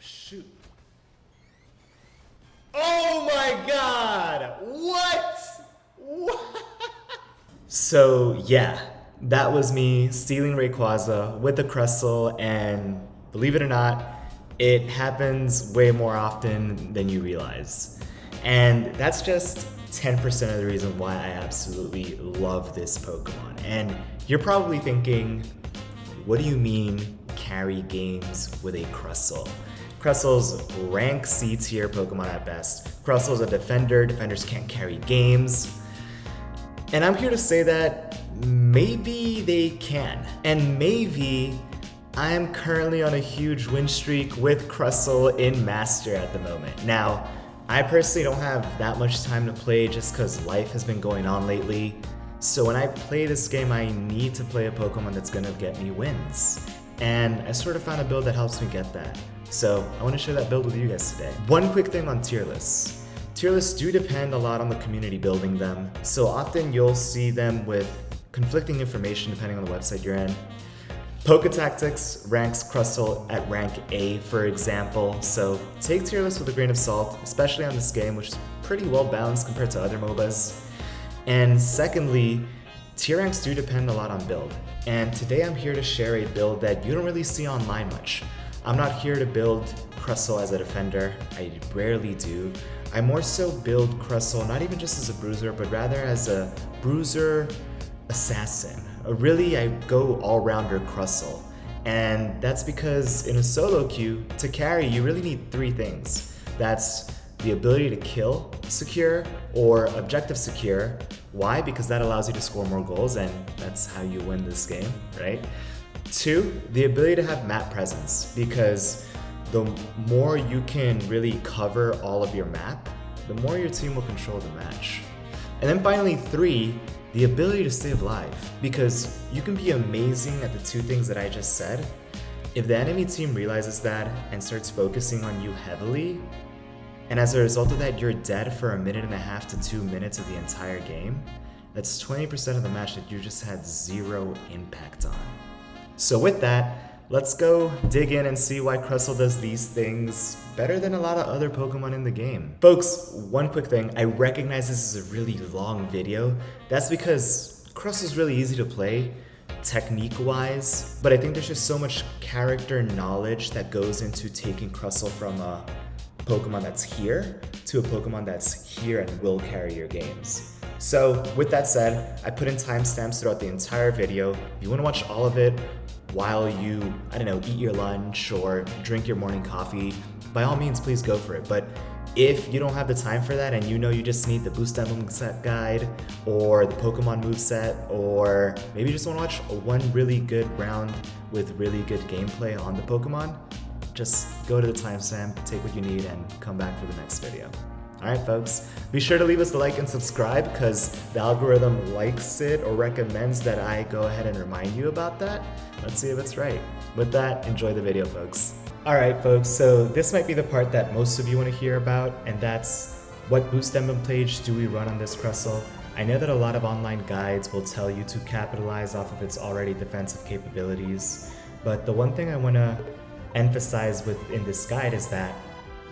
Shoot. Oh my god! What? So yeah, that was me stealing Rayquaza with the Crustle, and believe it or not, it happens way more often than you realize. And that's just 10% of the reason why I absolutely love this Pokemon. And you're probably thinking, what do you mean carry games with a Crustle? Crustle's rank C tier Pokemon at best. Crustle's a defender, defenders can't carry games. And I'm here to say that maybe they can. And maybe I'm currently on a huge win streak with Crustle in Master at the moment. Now, I personally don't have that much time to play just because life has been going on lately. So when I play this game, I need to play a Pokemon that's gonna get me wins. And I sort of found a build that helps me get that. So I want to share that build with you guys today. One quick thing on tier lists. Tier lists do depend a lot on the community building them. So often you'll see them with conflicting information depending on the website you're in. Poketactics ranks Crustle at rank A, for example. So take tier lists with a grain of salt, especially on this game, which is pretty well balanced compared to other MOBAs. And secondly, tier ranks do depend a lot on build. And today I'm here to share a build that you don't really see online much. I'm not here to build Crustle as a defender, I rarely do. I more so build Crustle not even just as a bruiser, but rather as a bruiser assassin. Really, I go all-rounder Crustle. And that's because in a solo queue, to carry, you really need three things. That's the ability to kill secure or objective secure. Why? Because that allows you to score more goals, and that's how you win this game, right? 2, the ability to have map presence, because the more you can really cover all of your map, the more your team will control the match. And then finally 3, the ability to stay alive, because you can be amazing at the 2 things that I just said. If the enemy team realizes that and starts focusing on you heavily, and as a result of that you're dead for 1.5 to 2 minutes of the entire game, that's 20% of the match that you just had 0 impact on. So with that, let's go dig in and see why Crustle does these things better than a lot of other Pokemon in the game. Folks, one quick thing, I recognize this is a really long video. That's because Crustle's really easy to play, technique-wise, but I think there's just so much character knowledge that goes into taking Crustle from a Pokemon that's here to a Pokemon that's here and will carry your games. So with that said, I put in timestamps throughout the entire video. If you want to watch all of it while you, I don't know, eat your lunch or drink your morning coffee, by all means, please go for it. But if you don't have the time for that and you know you just need the Boost Emblem set guide or the Pokemon Moveset, or maybe you just want to watch one really good round with really good gameplay on the Pokemon, just go to the timestamp, take what you need, and come back for the next video. Alright folks, be sure to leave us a like and subscribe because the algorithm likes it or recommends that I go ahead and remind you about that. Let's see if it's right. With that, enjoy the video folks. Alright folks, so this might be the part that most of you want to hear about, and that's what Boost Emblem page do we run on this Crustle. I know that a lot of online guides will tell you to capitalize off of its already defensive capabilities, but the one thing I want to emphasize within this guide is that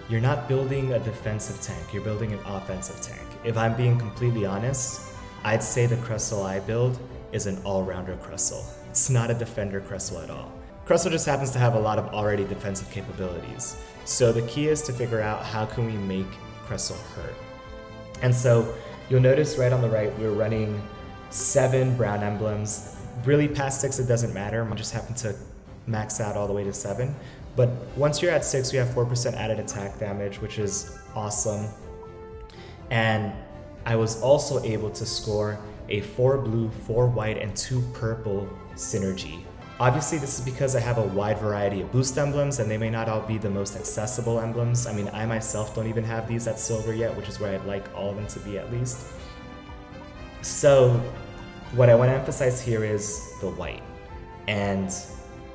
you're not building a defensive tank, you're building an offensive tank. If I'm being completely honest, I'd say the Crustle I build is an all-rounder Crustle. It's not a defender Crustle at all. Crustle just happens to have a lot of already defensive capabilities. So the key is to figure out how can we make Crustle hurt. And so you'll notice right on the right, we're running 7 brown emblems. Really past 6 it doesn't matter, I just happen to max out all the way to 7. But once you're at 6, you have 4% added attack damage, which is awesome. And I was also able to score a 4 blue, 4 white, and 2 purple synergy. Obviously, this is because I have a wide variety of boost emblems, and they may not all be the most accessible emblems. I mean, I myself don't even have these at silver yet, which is where I'd like all of them to be at least. So what I want to emphasize here is the white. And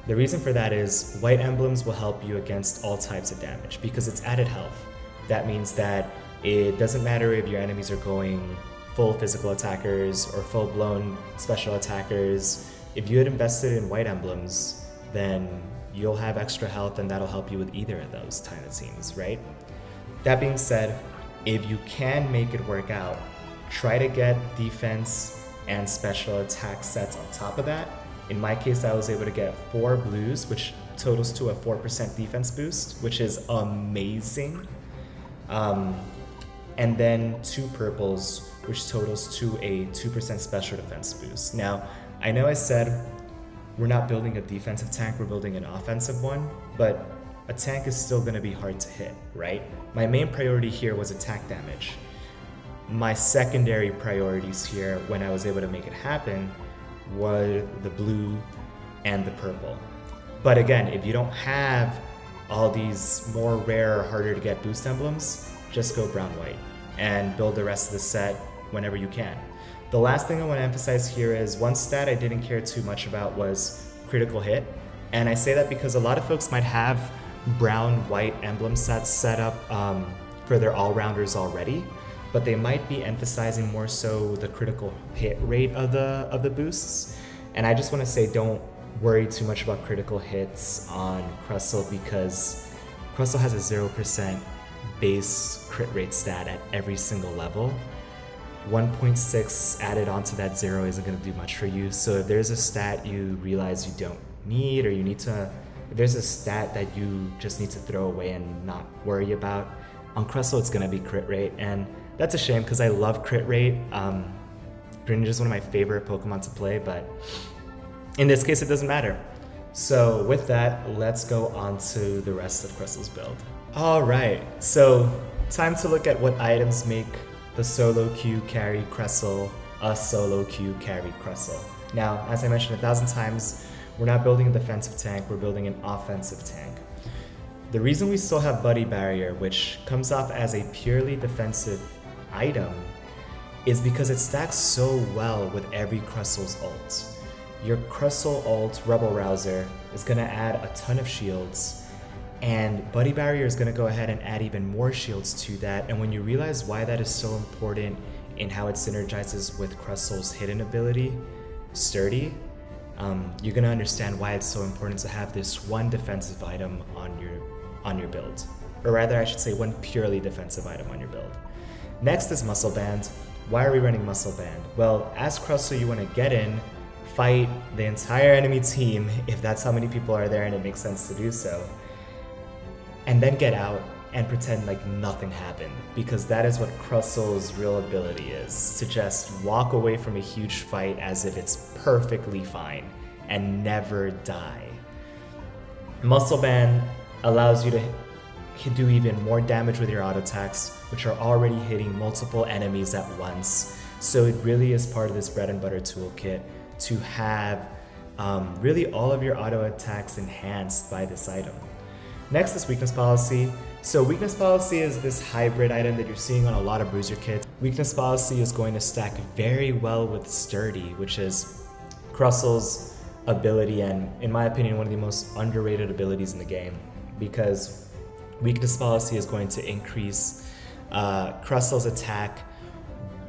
the reason for that is white emblems will help you against all types of damage because it's added health. That means that it doesn't matter if your enemies are going full physical attackers or full-blown special attackers. If you had invested in white emblems, then you'll have extra health and that'll help you with either of those kind of teams, right? That being said, if you can make it work out, try to get defense and special attack sets on top of that. In my case, I was able to get 4 blues, which totals to a 4% defense boost, which is amazing. And then 2 purples, which totals to a 2% special defense boost. Now, I know I said we're not building a defensive tank, we're building an offensive one, but a tank is still gonna be hard to hit, right? My main priority here was attack damage. My secondary priorities here, when I was able to make it happen, were the blue and the purple. But again, if you don't have all these more rare, harder to get boost emblems, just go brown-white and build the rest of the set whenever you can. The last thing I want to emphasize here is one stat I didn't care too much about was critical hit. And I say that because a lot of folks might have brown-white emblem sets set up for their all-rounders already, but they might be emphasizing more so the critical hit rate of the boosts. And I just want to say don't worry too much about critical hits on Crustle because Crustle has a 0% base crit rate stat at every single level. 1.6 added onto that 0 isn't going to do much for you. So if there's a stat you realize you don't need, or you need to, if there's a stat that you just need to throw away and not worry about, on Crustle it's going to be crit rate. And that's a shame because I love crit rate. Greninja is one of my favorite Pokemon to play, but in this case it doesn't matter. So with that, let's go on to the rest of Crustle's build. Alright, so time to look at what items make the solo queue carry Crustle a solo queue carry Crustle. Now, as I mentioned 1,000 times, we're not building a defensive tank, we're building an offensive tank. The reason we still have Buddy Barrier, which comes off as a purely defensive item, is because it stacks so well with every Crustle's ult. Your Crustle ult, Rebel Rouser, is going to add a ton of shields, and Buddy Barrier is going to go ahead and add even more shields to that. And when you realize why that is so important in how it synergizes with Crustle's hidden ability, Sturdy, you're going to understand why it's so important to have this one defensive item on your build. Or rather, I should say one purely defensive item on your build. Next is Muscle Band. Why are we running Muscle Band? Well, as Crustle, you want to get in, fight the entire enemy team, if that's how many people are there and it makes sense to do so, and then get out and pretend like nothing happened, because that is what Crustle's real ability is, to just walk away from a huge fight as if it's perfectly fine and never die. Muscle Band allows you to do even more damage with your auto attacks, which are already hitting multiple enemies at once. So it really is part of this bread and butter toolkit to have really all of your auto attacks enhanced by this item. Next is Weakness Policy. So Weakness Policy is this hybrid item that you're seeing on a lot of bruiser kits. Weakness Policy is going to stack very well with Sturdy, which is Crustle's ability, and in my opinion one of the most underrated abilities in the game, because Weakness Policy is going to increase Crustle's attack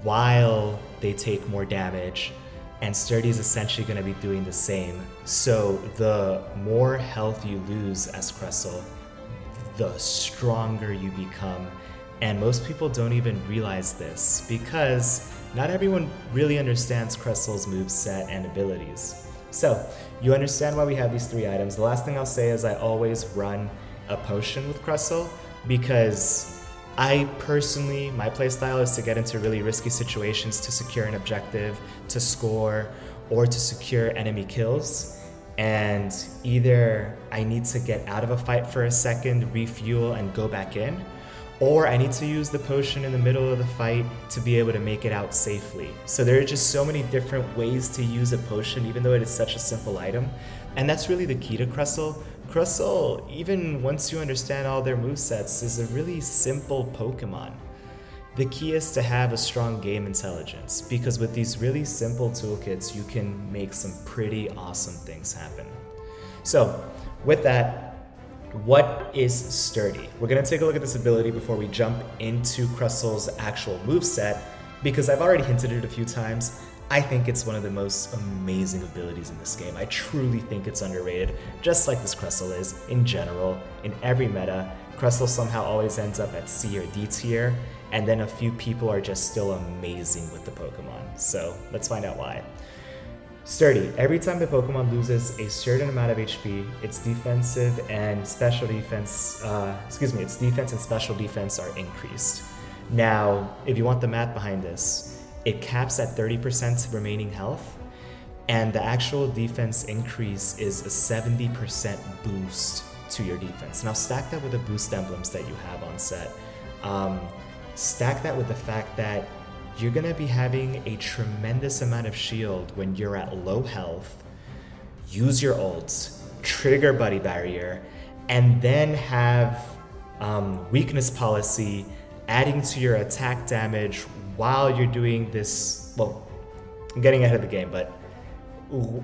while they take more damage, and Sturdy is essentially going to be doing the same. So the more health you lose as Crustle, the stronger you become. And most people don't even realize this because not everyone really understands Crustle's moveset and abilities. So you understand why we have these 3 items. The last thing I'll say is I always run a potion with Crustle because I personally, my playstyle is to get into really risky situations to secure an objective, to score, or to secure enemy kills. And either I need to get out of a fight for a second, refuel, and go back in, or I need to use the potion in the middle of the fight to be able to make it out safely. So there are just so many different ways to use a potion, even though it is such a simple item. And that's really the key to Crustle. Crustle, even once you understand all their movesets, is a really simple Pokemon. The key is to have a strong game intelligence, because with these really simple toolkits, you can make some pretty awesome things happen. So, with that, what is Sturdy? We're going to take a look at this ability before we jump into Crustle's actual moveset, because I've already hinted at it a few times. I think it's one of the most amazing abilities in this game. I truly think it's underrated, just like this Crustle is in general. In every meta, Crustle somehow always ends up at C or D tier, and then a few people are just still amazing with the Pokemon. So let's find out why. Sturdy. Every time the Pokemon loses a certain amount of HP, its defensive and special defense, its defense and special defense are increased. Now, if you want the math behind this, it caps at 30% remaining health, and the actual defense increase is a 70% boost to your defense. Now stack that with the boost emblems that you have on set. Stack that with the fact that you're gonna be having a tremendous amount of shield when you're at low health. Use your ults, trigger Buddy Barrier, and then have weakness policy adding to your attack damage while you're doing this. Well, I'm getting ahead of the game, but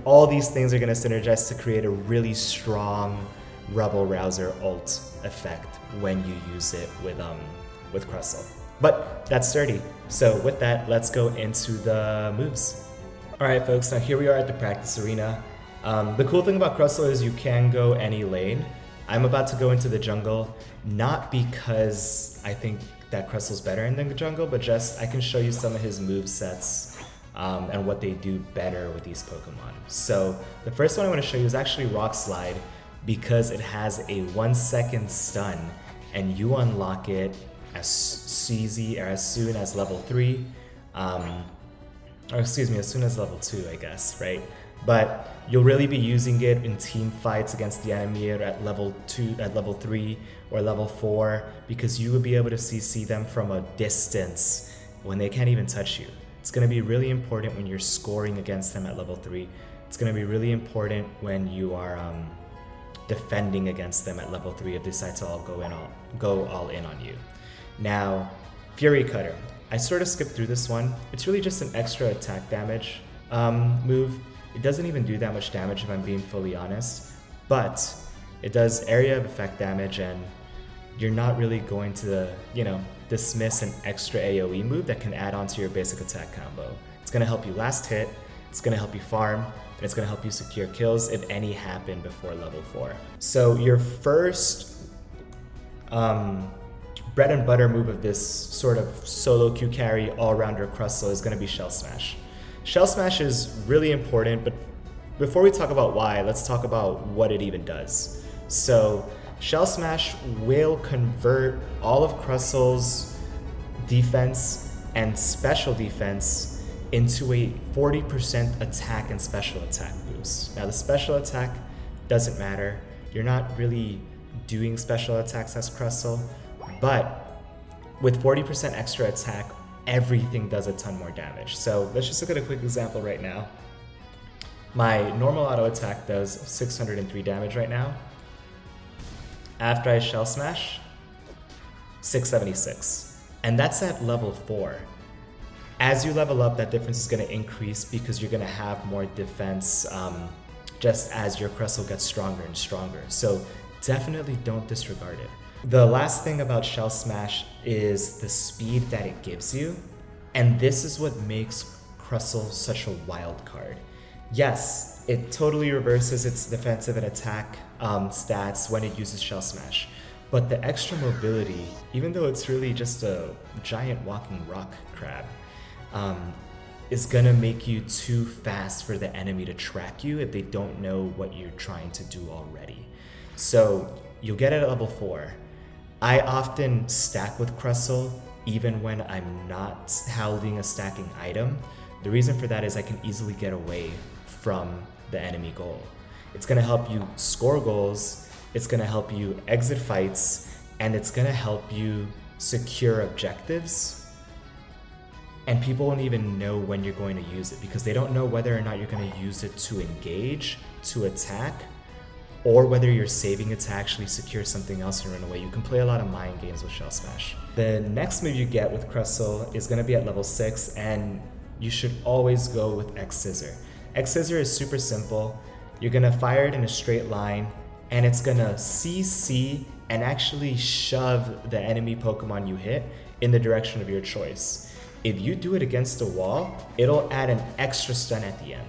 all these things are gonna synergize to create a really strong Rebel Rouser ult effect when you use it with Crustle. But that's sturdy. So with that, let's go into the moves. All right, folks, now here we are at the practice arena. The cool thing about Crustle is you can go any lane. I'm about to go into the jungle, not because I think that Crustle's better in the jungle, but just I can show you some of his move sets and what they do better with these Pokemon. So the first one I want to show you is actually Rock Slide, because it has a 1 second stun, and you unlock it as soon as level 3, as soon as level 2, I guess, right? But you'll really be using it in team fights against the enemy at level 2, at level 3, or level 4, because you will be able to CC them from a distance when they can't even touch you. It's going to be really important when you're scoring against them at level 3. It's going to be really important when you are defending against them at level 3 if they decide to go all in on you. Now, Fury Cutter. I sort of skipped through this one. It's really just an extra attack damage move. It doesn't even do that much damage if I'm being fully honest, but it does area of effect damage, and you're not really going to, dismiss an extra AoE move that can add on to your basic attack combo. It's going to help you last hit, it's going to help you farm, and it's going to help you secure kills if any happen before level 4. So your first bread and butter move of this sort of solo Q carry all-rounder Crustle is going to be Shell Smash. Shell Smash is really important, but before we talk about why, let's talk about what it even does. So Shell Smash will convert all of Crustle's defense and special defense into a 40% attack and special attack boost. Now the special attack doesn't matter. You're not really doing special attacks as Crustle, but with 40% extra attack, everything does a ton more damage. So let's just look at a quick example right now. My normal auto attack does 603 damage right now. After I Shell Smash, 676. And that's at level 4. As you level up, that difference is going to increase because you're going to have more defense just as your Crustle gets stronger and stronger. So definitely don't disregard it. The last thing about Shell Smash is the speed that it gives you, and this is what makes Crustle such a wild card. Yes, it totally reverses its defensive and attack stats when it uses Shell Smash, but the extra mobility, even though it's really just a giant walking rock crab, is gonna make you too fast for the enemy to track you if they don't know what you're trying to do already. So you'll get it at level 4. I often stack with Crustle even when I'm not holding a stacking item. The reason for that is I can easily get away from the enemy goal. It's going to help you score goals, it's going to help you exit fights, and it's going to help you secure objectives. And people won't even know when you're going to use it because they don't know whether or not you're going to use it to engage, to attack, or whether you're saving it to actually secure something else and run away. You can play a lot of mind games with Shell Smash. The next move you get with Crustle is going to be at level 6, and you should always go with X Scissor. X Scissor is super simple. You're going to fire it in a straight line, and it's going to CC and actually shove the enemy Pokemon you hit in the direction of your choice. if you do it against a wall, it'll add an extra stun at the end.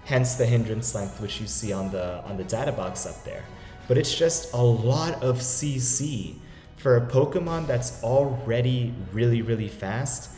Hence the hindrance length, which you see on the data box up there. But it's just a lot of CC for a Pokemon that's already really, really fast,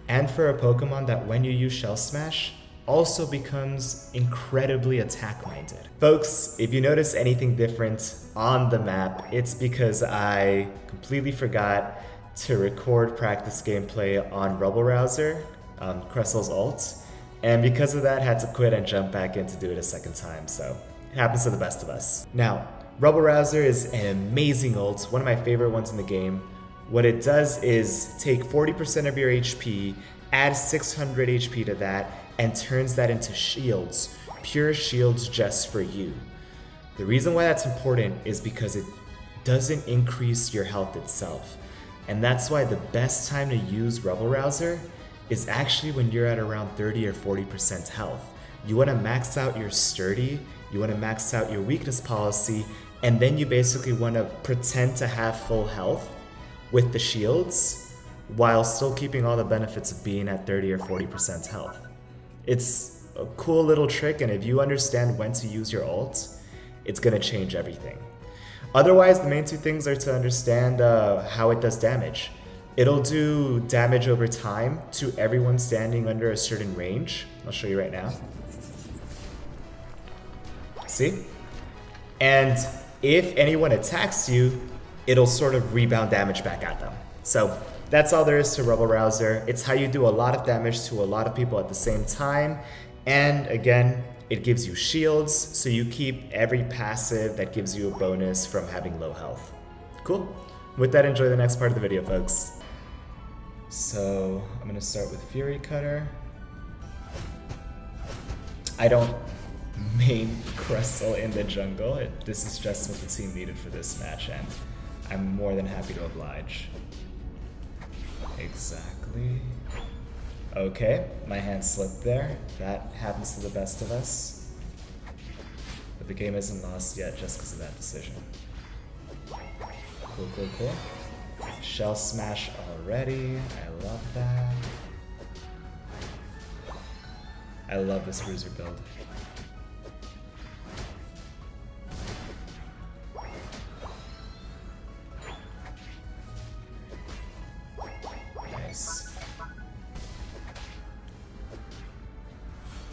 and for a Pokemon that when you use Shell Smash, also becomes incredibly attack-minded. Folks, if you notice anything different on the map, it's because I completely forgot to record practice gameplay on Rubble Rouser, Crustle's ult, and because of that, had to quit and jump back in to do it a second time, so it happens to the best of us. Now, Rubble Rouser is an amazing ult, one of my favorite ones in the game. What it does is take 40% of your HP, add 600 HP to that, and turns that into shields, pure shields just for you. The reason why that's important is because it doesn't increase your health itself. And that's why the best time to use Rubble Rouser is actually when you're at around 30 or 40% health. You want to max out your sturdy, you want to max out your weakness policy, and then you basically want to pretend to have full health with the shields while still keeping all the benefits of being at 30 or 40% health. It's a cool little trick, and if you understand when to use your ult, it's going to change everything. Otherwise, the main two things are to understand how it does damage. It'll do damage over time to everyone standing under a certain range. I'll show you right now. See? And if anyone attacks you, it'll sort of rebound damage back at them. So that's all there is to Rubble Rouser. It's how you do a lot of damage to a lot of people at the same time. And again, it gives you shields, so you keep every passive that gives you a bonus from having low health. Cool. With that, enjoy the next part of the video, folks. So I'm gonna start with Fury Cutter. I don't main Crustle in the jungle. This is just what the team needed for this match, and I'm more than happy to oblige. Exactly. Okay, my hand slipped there. That happens to the best of us. But the game isn't lost yet just because of that decision. Cool, cool, cool. Shell Smash already. I love that. I love this Bruiser build. Nice.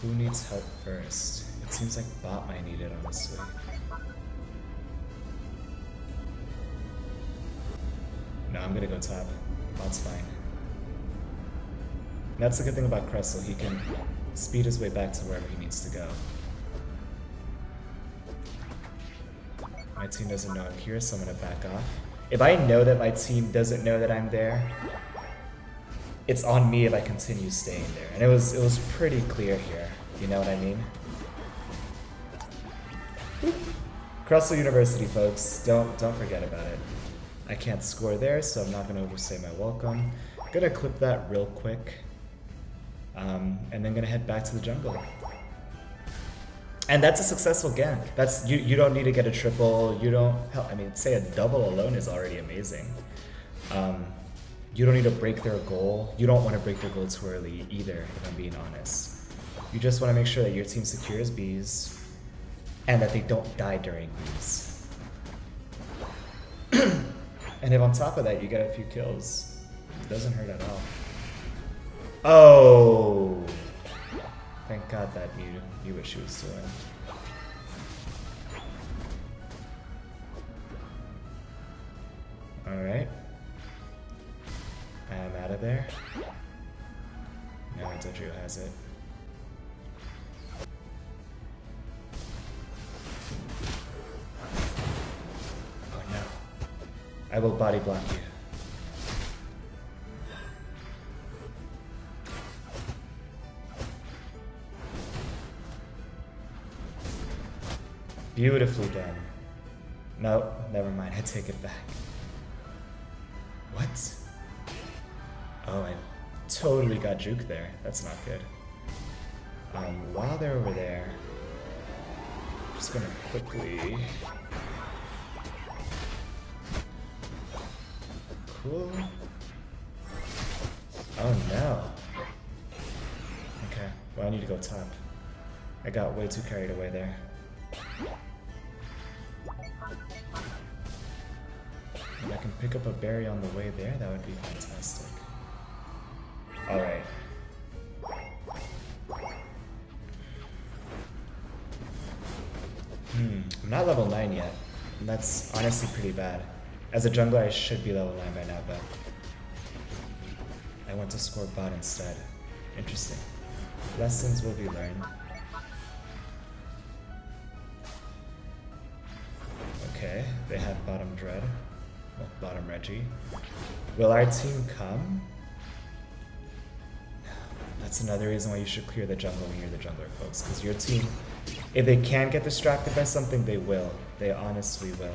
Who needs help first? It seems like bot might need it, honestly. No, I'm gonna go top. Bot's fine. That's the good thing about Crustle. He can speed his way back to wherever he needs to go. My team doesn't know I'm here, so I'm gonna back off. If I know that my team doesn't know that I'm there, it's on me if I continue staying there. And it was pretty clear here. You know what I mean? Crustle University, folks. Don't forget about it. I can't score there, so I'm not gonna overstay my welcome. Gonna clip that real quick. And then gonna head back to the jungle. And that's a successful gank. That's you don't need to get a triple. You don't. Hell, I mean, say a double alone is already amazing. You don't need to break their goal. You don't want to break their goal too early either, if I'm being honest. You just want to make sure that your team secures bees and that they don't die during bees. And if on top of that you get a few kills, it doesn't hurt at all. Oh! Thank God that knew what she was doing. Alright. I'm out of there. Now Dodrio has it. Oh no. I will body block you. Beautifully done. No, never mind. I take it back. What? Oh, I totally got juked there. That's not good. While they're over there, I'm just gonna quickly... Cool. Oh no. need to go top. I got way too carried away there. If I can pick up a berry on the way there, that would be fantastic. Alright. I'm not level 9 yet. And that's honestly pretty bad. As a jungler, I should be level 9 by now, but I went to score bot instead. Interesting. Lessons will be learned. Okay, they have bottom Dread. Well, bottom Reggie. Will our team come? That's another reason why you should clear the jungle when you're the jungler, folks. Because your team, if they can get distracted by something, they will. They honestly will.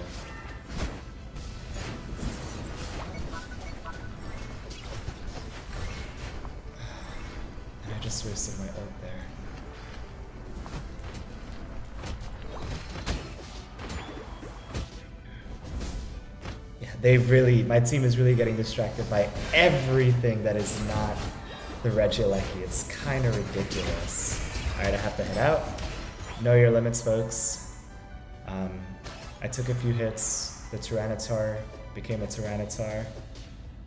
And I just wasted my ult there. My team is really getting distracted by everything that is not the Regieleki. It's kind of ridiculous. Alright, I have to head out. Know your limits, folks. I took a few hits. The Tyranitar became a Tyranitar.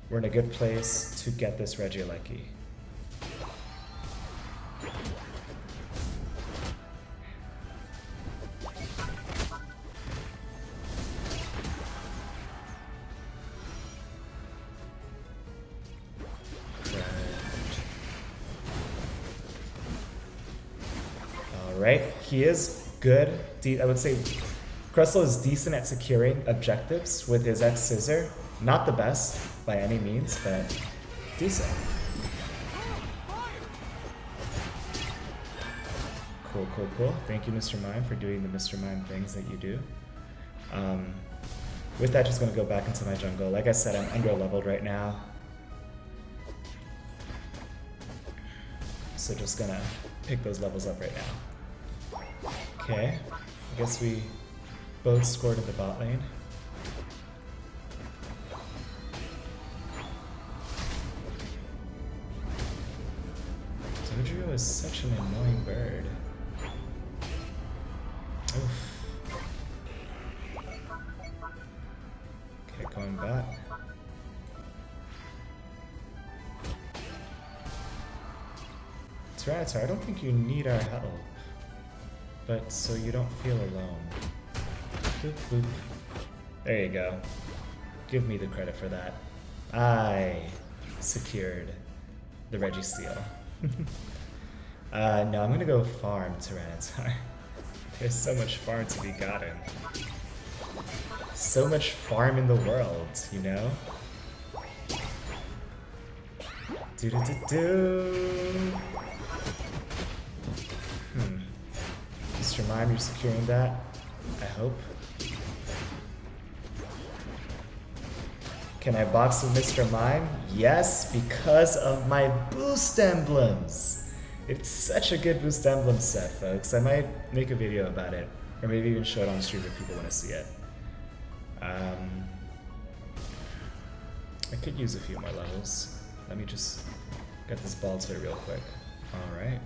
We're in a good place to get this Regieleki. Right? He is good. I would say Crustle is decent at securing objectives with his X Scissor. Not the best by any means, but decent. Cool, cool, cool. Thank you, Mr. Mime, for doing the Mr. Mime things that you do. With that, just going to go back into my jungle. Like I said, I'm under-leveled right now. So just going to pick those levels up right now. Okay, I guess we both scored at the bot lane. Dodrio is such an annoying bird. Oof. Okay, going back. Tyranitar, I don't think you need our help. But so you don't feel alone. Boop, boop. There you go. Give me the credit for that. I secured the Registeel. No, I'm gonna go farm Tyranitar. There's so much farm to be gotten. So much farm in the world, you know? Do-do-do-do! Mr. Mime, you're securing that, I hope. Can I box with Mr. Mime? Yes, because of my boost emblems! It's such a good boost emblem set, folks. I might make a video about it, or maybe even show it on stream if people want to see it. I could use a few more levels. Let me just get this ball to it real quick. Alright.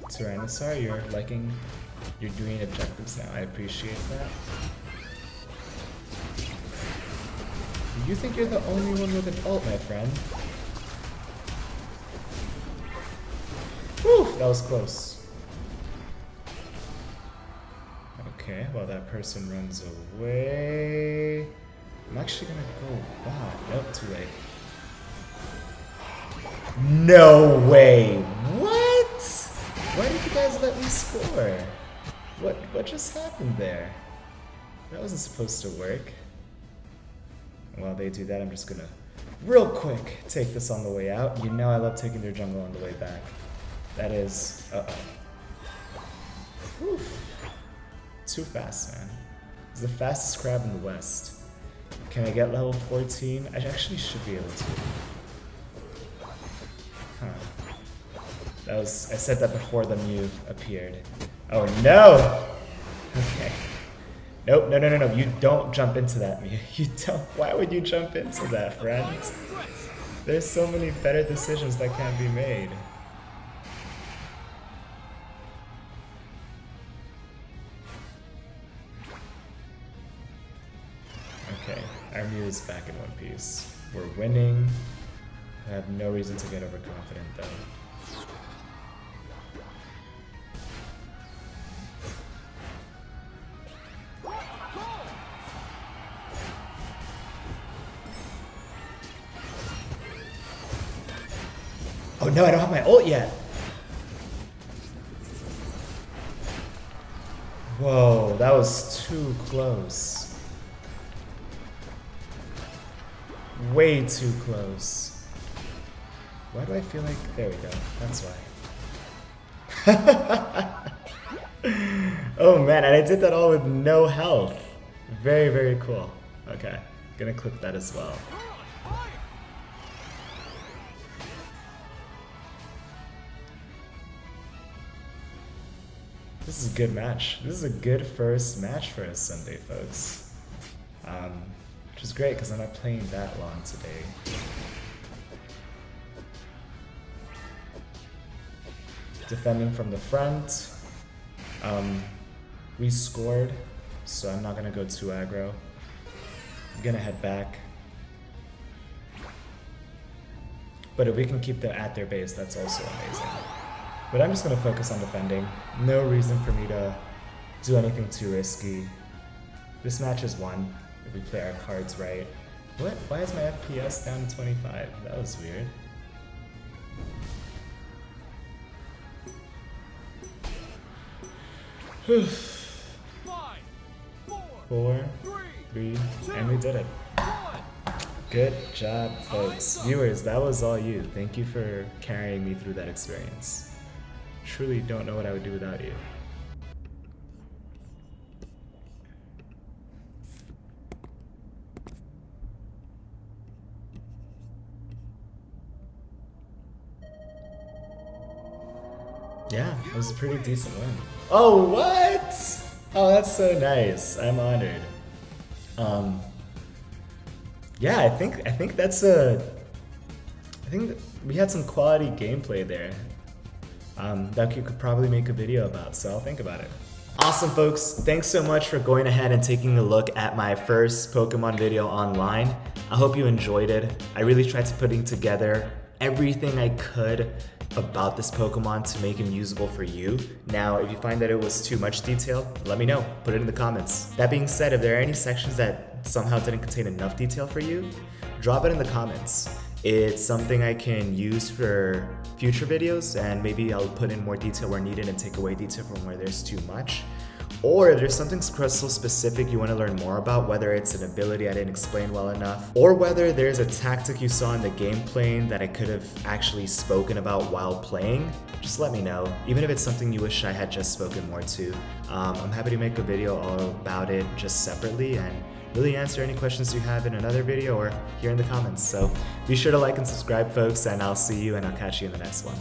Tyrannosaur, you're doing objectives now. I appreciate that. You think you're the only one with an ult, my friend? Whew, that was close. Okay, while that person runs away, I'm actually gonna go bot. Nope, too late. No way! What? Why did you guys let me score? What just happened there? That wasn't supposed to work. While they do that, I'm just gonna real quick take this on the way out. You know I love taking their jungle on the way back. That is Oof. Too fast, man. It's the fastest crab in the West. Can I get level 14? I actually should be able to. Huh. I said that before the Mew appeared. Oh no! Okay. Nope, no. You don't jump into that, Mew. You don't. Why would you jump into that, friend? There's so many better decisions that can be made. Okay, our Mew is back in one piece. We're winning. I have no reason to get overconfident though. Oh no, I don't have my ult yet. Whoa, that was too close. Way too close. Why do I feel like... There we go. That's why. Oh man, and I did that all with no health. Very, very cool. Okay, gonna clip that as well. This is a good match. This is a good first match for us Sunday, folks. Which is great because I'm not playing that long today. Defending from the front. We scored, so I'm not gonna go too aggro. I'm gonna head back. But if we can keep them at their base, that's also amazing. But I'm just going to focus on defending. No reason for me to do anything too risky. This match is won if we play our cards right. What? Why is my FPS down to 25? That was weird. Four, three, and we did it. Good job, folks. Viewers, that was all you. Thank you for carrying me through that experience. Truly don't know what I would do without you. Yeah, it was a pretty decent win. Oh, what? Oh, that's so nice. I'm honored. Yeah, I think that's a... I think we had some quality gameplay there. That you could probably make a video about, so I'll think about it. Awesome, folks. Thanks so much for going ahead and taking a look at my first Pokemon video online. I hope you enjoyed it. I really tried to putting together everything I could about this Pokemon to make him usable for you. Now, if you find that it was too much detail, let me know. Put it in the comments. That being said, if there are any sections that somehow didn't contain enough detail for you, drop it in the comments. It's something I can use for future videos, and maybe I'll put in more detail where needed and take away detail from where there's too much. Or if there's something Crustle specific you want to learn more about, whether it's an ability I didn't explain well enough, or whether there's a tactic you saw in the game playing that I could have actually spoken about while playing, just let me know. Even if it's something you wish I had just spoken more to. I'm happy to make a video all about it just separately and really answer any questions you have in another video or here in the comments. So be sure to like and subscribe, folks, and I'll see you and I'll catch you in the next one.